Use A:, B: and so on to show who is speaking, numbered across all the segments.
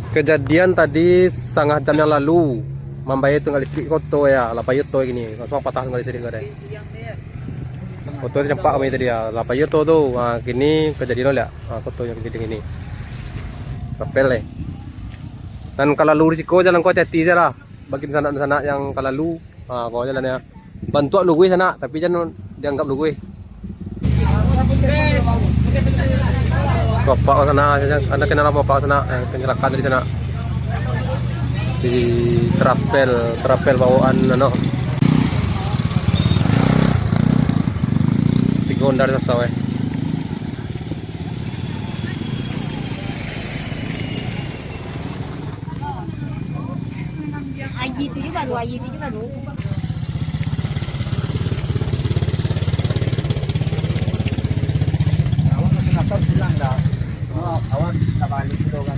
A: Kejadian tadi setengah jam yang lalu. Mambai tunggal listrik kotor ya, lapai to gini. Langsung patah tunggal listrik kau deh. Kotor campak kami tadi ya, lapai to tu. Kini kejadian lah, kotor yang kejadian ini. Kapel eh. Dan kalau lalu risiko jalan kau hati-hati je lah. Bagi sana yang kalau lalu, kau jalan ya. Bantu lu gue sana, tapi jangan dianggap lu gue. Bapak sana, anda kenal apa bapak sana? Kecelakaan di sana. Di trapel bawaan ano. Di Gondar sa sawe.
B: Ayi tu je baru.
C: Awan pulang dah. Awan tak balik tu kan.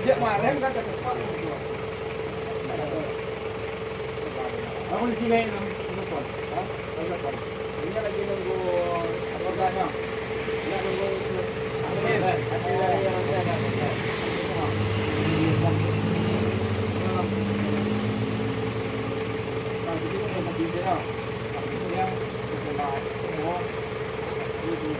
C: Dia marah kan tak cepat. Aku di sini telepon. Telepon. Ini lagi nunggu organnya. Dia nunggu hasil dari yang ada. Kalau itu yang di dia. Yang sebelah semua itu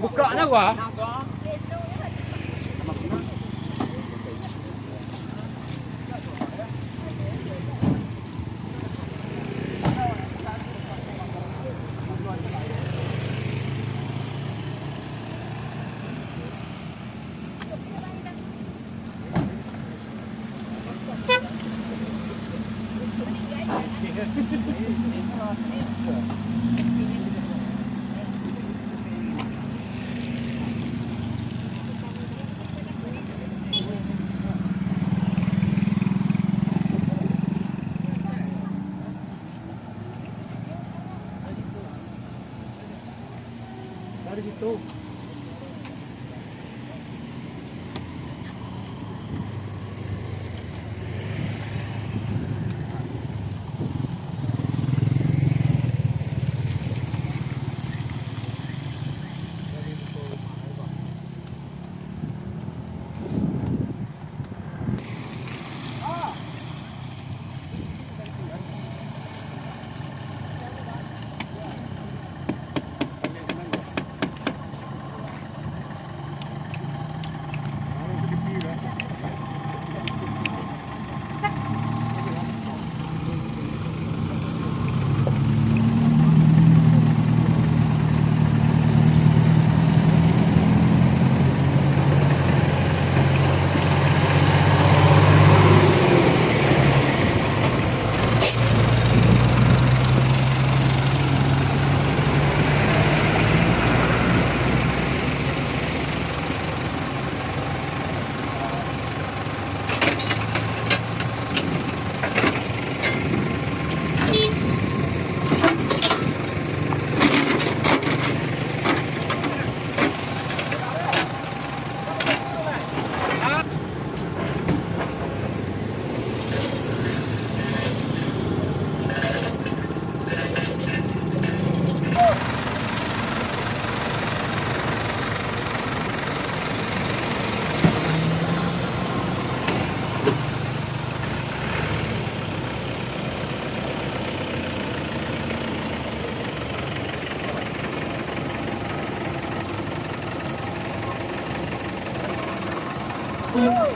D: buka na gua.
C: Dari situ. Sini.